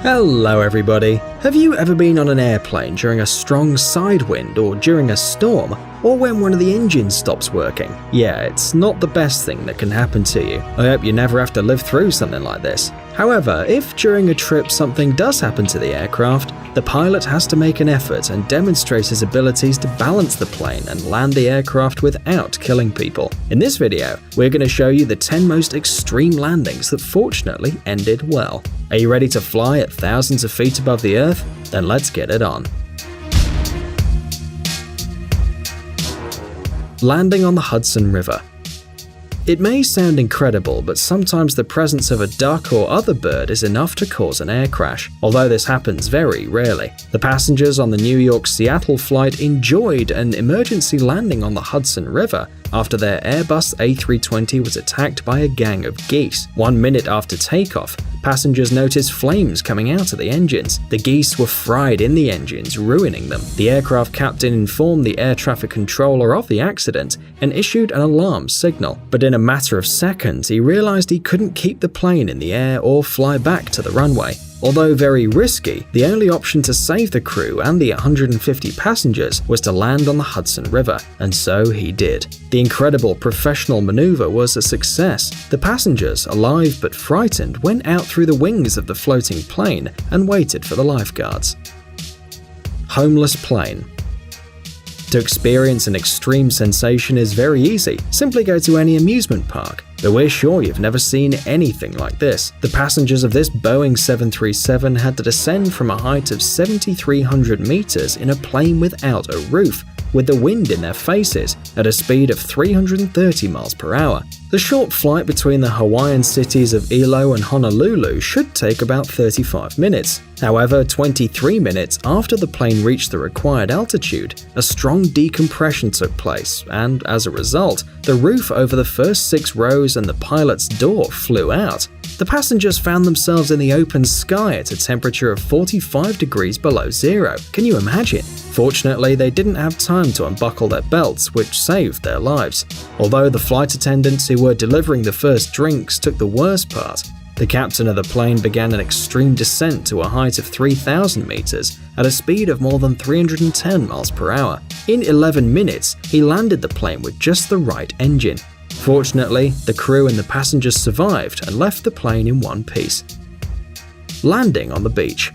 Hello everybody! Have you ever been on an airplane during a strong side wind or during a storm, or when one of the engines stops working? Yeah, it's not the best thing that can happen to you. I hope you never have to live through something like this. However, if during a trip something does happen to the aircraft, the pilot has to make an effort and demonstrate his abilities to balance the plane and land the aircraft without killing people. In this video, we're going to show you the 10 most extreme landings that fortunately ended well. Are you ready to fly at thousands of feet above the earth? Then let's get it on. Landing on the Hudson River. It may sound incredible, but sometimes the presence of a duck or other bird is enough to cause an air crash, although this happens very rarely. The passengers on the New York-Seattle flight enjoyed an emergency landing on the Hudson River after their Airbus A320 was attacked by a gang of geese. 1 minute after takeoff, passengers noticed flames coming out of the engines. The geese were fried in the engines, ruining them. The aircraft captain informed the air traffic controller of the accident and issued an alarm signal. But in a matter of seconds, he realized he couldn't keep the plane in the air or fly back to the runway. Although very risky, the only option to save the crew and the 150 passengers was to land on the Hudson River, and so he did. The incredible professional maneuver was a success. The passengers, alive but frightened, went out through the wings of the floating plane and waited for the lifeguards. Homeless plane. To experience an extreme sensation is very easy. Simply go to any amusement park. But we're sure you've never seen anything like this. The passengers of this Boeing 737 had to descend from a height of 7,300 meters in a plane without a roof, with the wind in their faces at a speed of 330 miles per hour. The short flight between the Hawaiian cities of Ilo and Honolulu should take about 35 minutes. However, 23 minutes after the plane reached the required altitude, a strong decompression took place, and as a result, the roof over the first 6 rows and the pilot's door flew out. The passengers found themselves in the open sky at a temperature of 45 degrees below zero. Can you imagine? Fortunately, they didn't have time to unbuckle their belts, which saved their lives. Although the flight attendants who were delivering the first drinks took the worst part, the captain of the plane began an extreme descent to a height of 3,000 meters at a speed of more than 310 miles per hour. In 11 minutes, he landed the plane with just the right engine. Fortunately, the crew and the passengers survived and left the plane in one piece. Landing on the beach.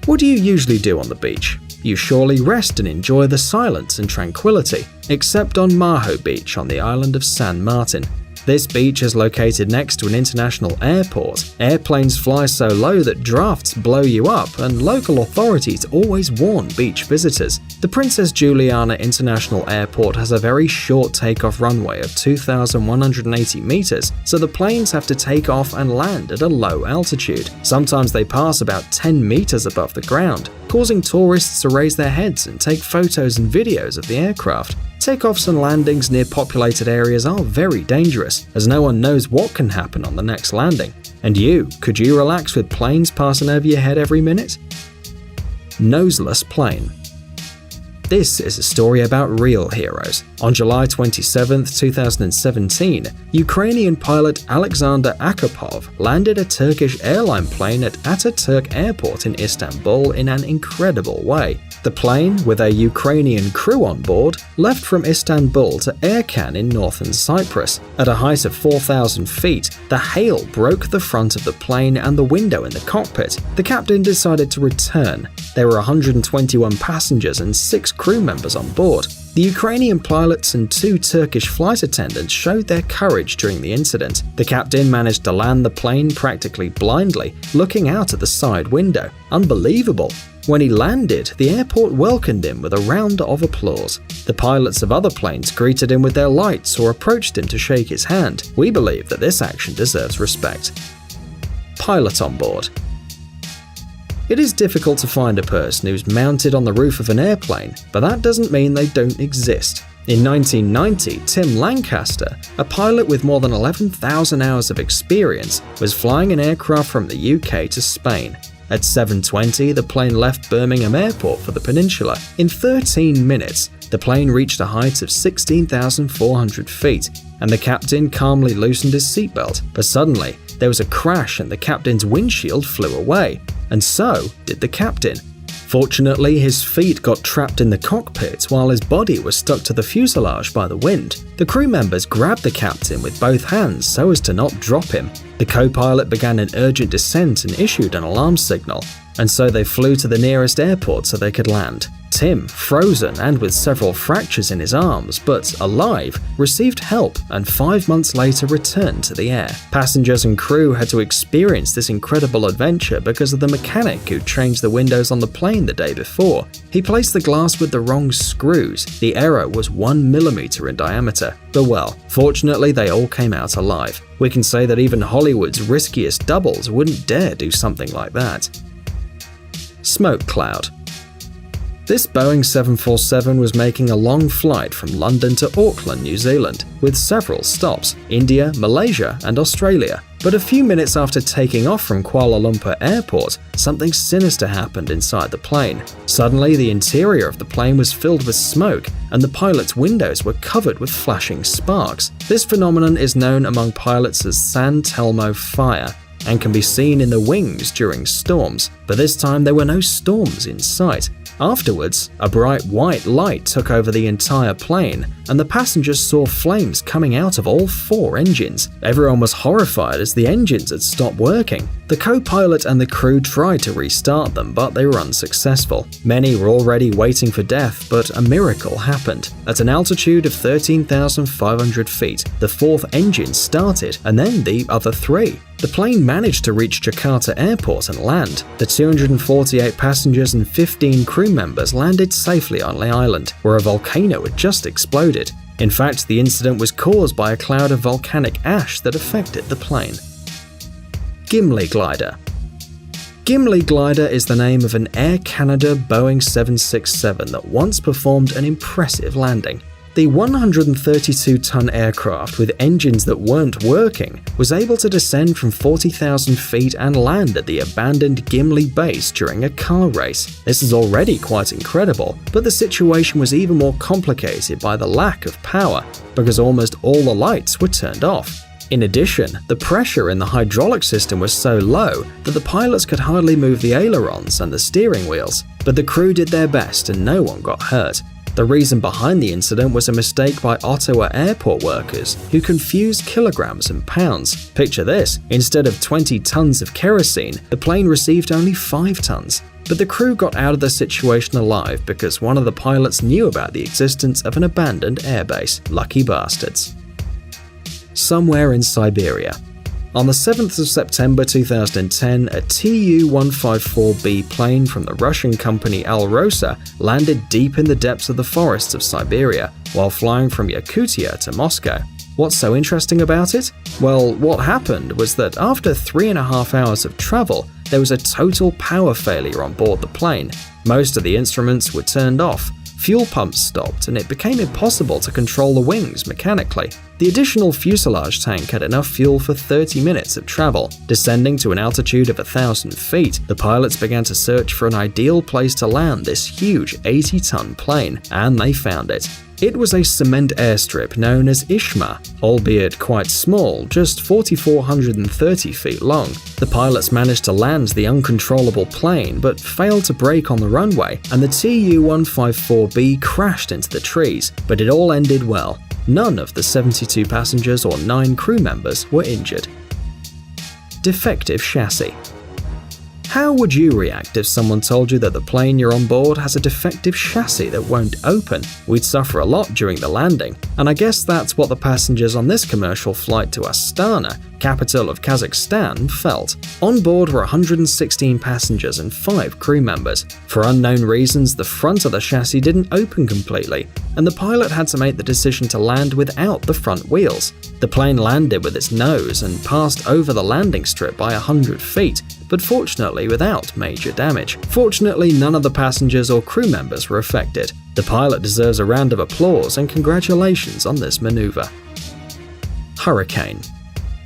What do you usually do on the beach? You surely rest and enjoy the silence and tranquility, except on Maho Beach on the island of San Martin. This beach is located next to an international airport. Airplanes fly so low that drafts blow you up, and local authorities always warn beach visitors. The Princess Juliana International Airport has a very short takeoff runway of 2,180 meters, so the planes have to take off and land at a low altitude. Sometimes they pass about 10 meters above the ground, causing tourists to raise their heads and take photos and videos of the aircraft. Takeoffs and landings near populated areas are very dangerous, as no one knows what can happen on the next landing. And could you relax with planes passing over your head every minute? Noseless plane. This is a story about real heroes. On July 27, 2017, Ukrainian pilot Alexander Akopov landed a Turkish airline plane at Ataturk Airport in Istanbul in an incredible way. The plane, with a Ukrainian crew on board, left from Istanbul to Erkan in northern Cyprus. At a height of 4,000 feet, the hail broke the front of the plane and the window in the cockpit. The captain decided to return. There were 121 passengers and 6 crew members on board. The Ukrainian pilots and 2 Turkish flight attendants showed their courage during the incident. The captain managed to land the plane practically blindly, looking out of the side window. Unbelievable! When he landed, the airport welcomed him with a round of applause. The pilots of other planes greeted him with their lights or approached him to shake his hand. We believe that this action deserves respect. Pilot on board. It is difficult to find a person who's mounted on the roof of an airplane, but that doesn't mean they don't exist. In 1990, Tim Lancaster, a pilot with more than 11,000 hours of experience, was flying an aircraft from the UK to Spain. At 7:20, the plane left Birmingham Airport for the peninsula. In 13 minutes, the plane reached a height of 16,400 feet, and the captain calmly loosened his seatbelt. But suddenly, there was a crash and the captain's windshield flew away. and so did the captain. Fortunately, his feet got trapped in the cockpit while his body was stuck to the fuselage by the wind. The crew members grabbed the captain with both hands so as to not drop him. The co-pilot began an urgent descent and issued an alarm signal, and so they flew to the nearest airport so they could land. Tim, frozen and with several fractures in his arms, but alive, received help and 5 months later returned to the air. Passengers and crew had to experience this incredible adventure because of the mechanic who changed the windows on the plane the day before. He placed the glass with the wrong screws. The error was 1 millimeter in diameter. But well, fortunately they all came out alive. We can say that even Hollywood's riskiest doubles wouldn't dare do something like that. Smoke cloud. This Boeing 747 was making a long flight from London to Auckland, New Zealand, with several stops: India, Malaysia, and Australia. But a few minutes after taking off from Kuala Lumpur Airport, something sinister happened inside the plane. Suddenly, the interior of the plane was filled with smoke, and the pilot's windows were covered with flashing sparks. This phenomenon is known among pilots as San Telmo fire, and can be seen in the wings during storms, but this time there were no storms in sight. Afterwards, a bright white light took over the entire plane, and the passengers saw flames coming out of all 4 engines. Everyone was horrified as the engines had stopped working. The co-pilot and the crew tried to restart them, but they were unsuccessful. Many were already waiting for death, but a miracle happened. At an altitude of 13,500 feet, the 4th engine started, and then the other 3. The plane managed to reach Jakarta Airport and land. The 248 passengers and 15 crew members landed safely on the island, where a volcano had just exploded. In fact, the incident was caused by a cloud of volcanic ash that affected the plane. Gimli glider. Gimli glider is the name of an Air Canada Boeing 767 that once performed an impressive landing. The 132-ton aircraft with engines that weren't working was able to descend from 40,000 feet and land at the abandoned Gimli base during a car race. This is already quite incredible, but the situation was even more complicated by the lack of power, because almost all the lights were turned off. In addition, the pressure in the hydraulic system was so low that the pilots could hardly move the ailerons and the steering wheels, but the crew did their best and no one got hurt. The reason behind the incident was a mistake by Ottawa airport workers who confused kilograms and pounds. Picture this: instead of 20 tons of kerosene, the plane received only 5 tons. But the crew got out of the situation alive because one of the pilots knew about the existence of an abandoned airbase. Lucky bastards. Somewhere in Siberia. On the 7th of September 2010, a Tu-154B plane from the Russian company Alrosa landed deep in the depths of the forests of Siberia while flying from Yakutia to Moscow. What's so interesting about it? Well, what happened was that after 3.5 hours of travel, there was a total power failure on board the plane. Most of the instruments were turned off. Fuel pumps stopped, and it became impossible to control the wings mechanically. The additional fuselage tank had enough fuel for 30 minutes of travel. Descending to an altitude of 1,000 feet, the pilots began to search for an ideal place to land this huge 80-ton plane, and they found it. It was a cement airstrip known as Ishma, albeit quite small, just 4,430 feet long. The pilots managed to land the uncontrollable plane, but failed to brake on the runway, and the Tu-154B crashed into the trees, but it all ended well. None of the 72 passengers or 9 crew members were injured. Defective chassis. How would you react if someone told you that the plane you're on board has a defective chassis that won't open? We'd suffer a lot during the landing, and I guess that's what the passengers on this commercial flight to Astana, capital of Kazakhstan, felt. On board were 116 passengers and 5 crew members. For unknown reasons, the front of the chassis didn't open completely, and the pilot had to make the decision to land without the front wheels. The plane landed with its nose and passed over the landing strip by 100 feet, but fortunately without major damage. Fortunately, none of the passengers or crew members were affected. The pilot deserves a round of applause and congratulations on this maneuver. Hurricane.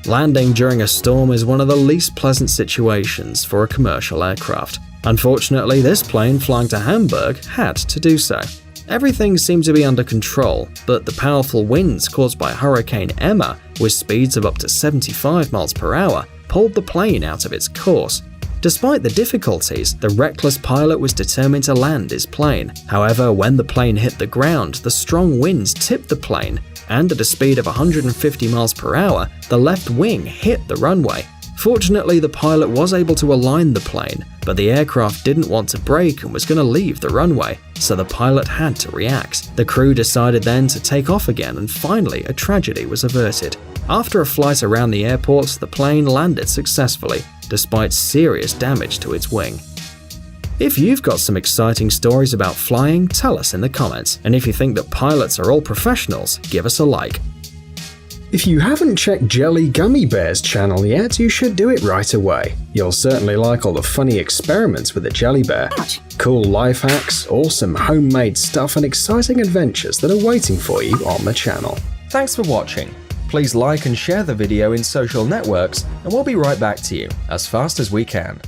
Landing during a storm is one of the least pleasant situations for a commercial aircraft. Unfortunately, this plane flying to Hamburg had to do so. Everything seemed to be under control, but the powerful winds caused by Hurricane Emma, with speeds of up to 75 miles per hour, pulled the plane out of its course. Despite the difficulties, the reckless pilot was determined to land his plane. However, when the plane hit the ground, the strong winds tipped the plane, and at a speed of 150 miles per hour, the left wing hit the runway. Fortunately, the pilot was able to align the plane, but the aircraft didn't want to brake and was going to leave the runway, so the pilot had to react. The crew decided then to take off again, and finally a tragedy was averted. After a flight around the airport, the plane landed successfully, despite serious damage to its wing. If you've got some exciting stories about flying, tell us in the comments, and if you think that pilots are all professionals, give us a like. If you haven't checked Jelly Gummy Bear's channel yet, you should do it right away. You'll certainly like all the funny experiments with the jelly bear, cool life hacks, awesome homemade stuff, and exciting adventures that are waiting for you on the channel. Thanks for watching. Please like and share the video in social networks, and we'll be right back to you as fast as we can.